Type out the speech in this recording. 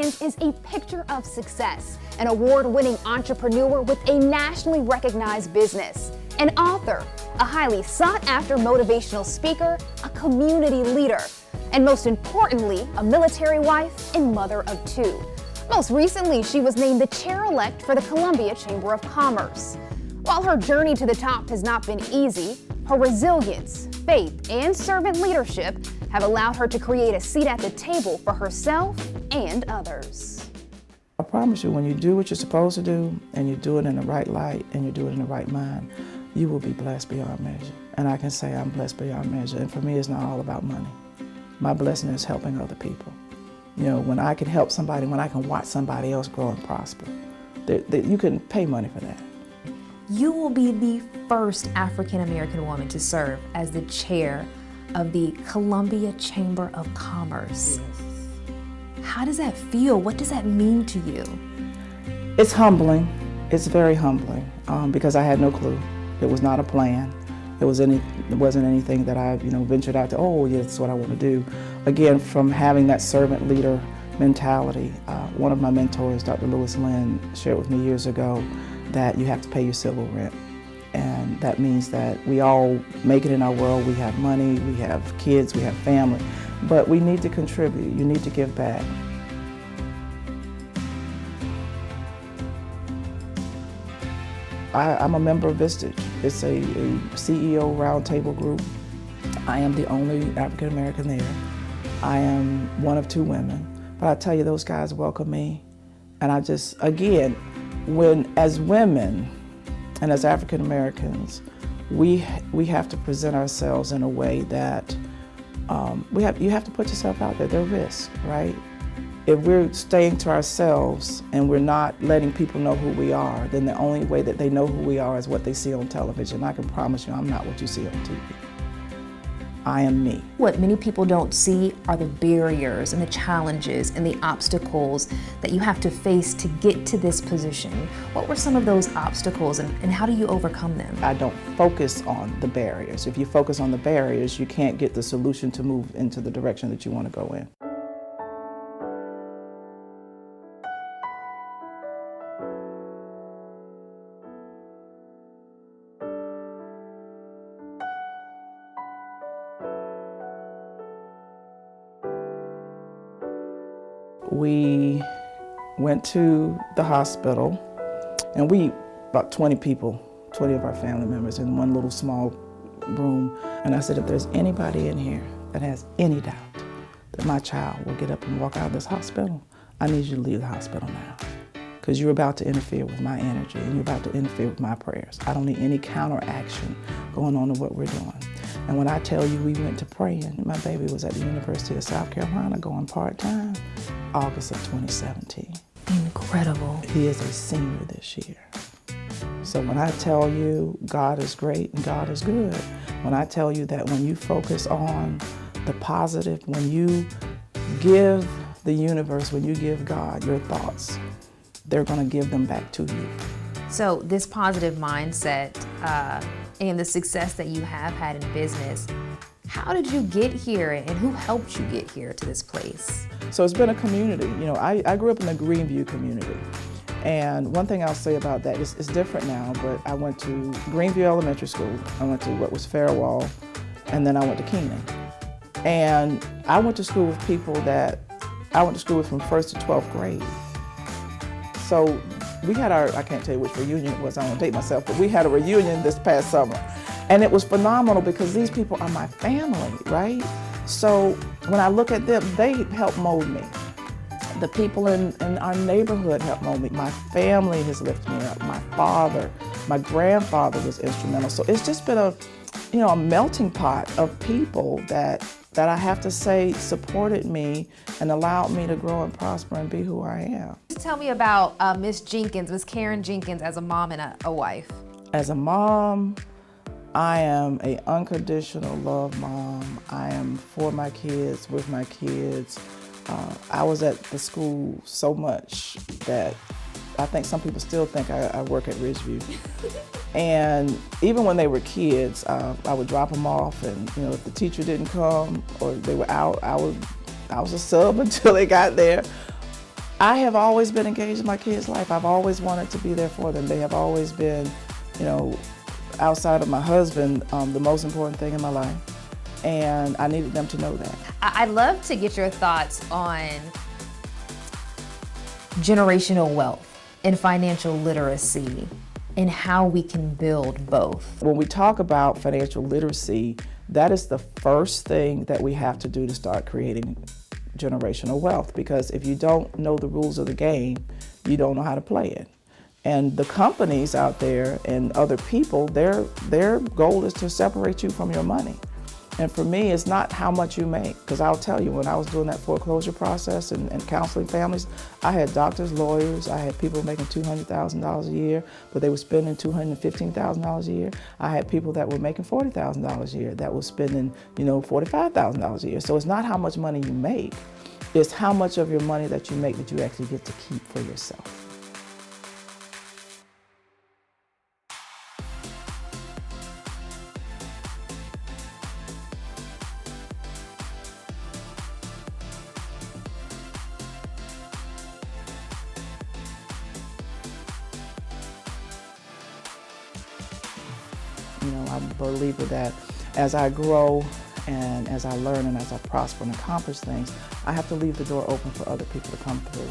Jenkins is a picture of success, an award-winning entrepreneur with a nationally recognized business, an author, a highly sought-after motivational speaker, a community leader, and most importantly, a military wife and mother of two. Most recently, she was named the chair-elect for the Columbia Chamber of Commerce. While her journey to the top has not been easy, her resilience, faith, and servant leadership have allowed her to create a seat at the table for herself and others. I promise you, when you do what you're supposed to do, and you do it in the right light, and you do it in the right mind, you will be blessed beyond measure. And I can say I'm blessed beyond measure. And for me, it's not all about money. My blessing is helping other people. You know, when I can help somebody, when I can watch somebody else grow and prosper, you can pay money for that. You will be the first African-American woman to serve as the chair of the Columbia Chamber of Commerce. Yes. How does that feel? What does that mean to you? It's humbling. It's very humbling because I had no clue. It was not a plan. It wasn't anything that I ventured out to, oh, yeah, that's what I want to do. Again, from having that servant leader mentality, one of my mentors, Dr. Lewis Lynn, shared with me years ago that you have to pay your civil rent. And that means that we all make it in our world. We have money, we have kids, we have family, but we need to contribute. You need to give back. I'm a member of Vistage. It's a CEO roundtable group. I am the only African American there. I am one of two women. But I tell you, those guys welcome me. And I just, again, as women and as African Americans, we have to present ourselves in a way that you have to put yourself out there. There are risks, right? If we're staying to ourselves and we're not letting people know who we are, then the only way that they know who we are is what they see on television. I can promise you I'm not what you see on TV. I am me. What many people don't see are the barriers and the challenges and the obstacles that you have to face to get to this position. What were some of those obstacles and how do you overcome them? I don't focus on the barriers. If you focus on the barriers, you can't get the solution to move into the direction that you want to go in. We went to the hospital, and about 20 people, 20 of our family members in one little small room. And I said, if there's anybody in here that has any doubt that my child will get up and walk out of this hospital, I need you to leave the hospital now. Because you're about to interfere with my energy, and you're about to interfere with my prayers. I don't need any counteraction going on to what we're doing. And when I tell you we went to praying, my baby was at the University of South Carolina going part-time, August of 2017. Incredible. He is a senior this year. So when I tell you God is great and God is good, when I tell you that when you focus on the positive, when you give the universe, when you give God your thoughts, they're going to give them back to you. So this positive mindset and the success that you have had in business, how did you get here and who helped you get here to this place? So it's been a community. You know, I grew up in the Greenview community. And one thing I'll say about that is it's different now, but I went to Greenview Elementary School. I went to what was Fairwall, and then I went to Keenan. And I went to school with people I went to school with from 1st to 12th grade. So we had I can't tell you which reunion it was, I don't want to date myself, but we had a reunion this past summer. And it was phenomenal because these people are my family, right? So when I look at them, they help mold me. The people in our neighborhood helped mold me. My family has lifted me up. My father, my grandfather was instrumental. So it's just been a melting pot of people that I have to say supported me and allowed me to grow and prosper and be who I am. Tell me about Miss Jenkins, Miss Karen Jenkins, as a mom and a wife. As a mom, I am an unconditional love mom. I am for my kids, with my kids. I was at the school so much that I think some people still think I work at Ridgeview. And even when they were kids, I would drop them off, and if the teacher didn't come or they were out, I was a sub until they got there. I have always been engaged in my kids' life. I've always wanted to be there for them. They have always been, you know, outside of my husband, the most important thing in my life. And I needed them to know that. I'd love to get your thoughts on generational wealth and financial literacy and how we can build both. When we talk about financial literacy, that is the first thing that we have to do to start creating generational wealth, because if you don't know the rules of the game, you don't know how to play it. And the companies out there and other people, their goal is to separate you from your money. And for me, it's not how much you make, because I'll tell you, when I was doing that foreclosure process and counseling families, I had doctors, lawyers, I had people making $200,000 a year, but they were spending $215,000 a year. I had people that were making $40,000 a year that were spending, you know, $45,000 a year. So it's not how much money you make, it's how much of your money that you make that you actually get to keep for yourself. You know, I'm a believer that as I grow and as I learn and as I prosper and accomplish things, I have to leave the door open for other people to come through.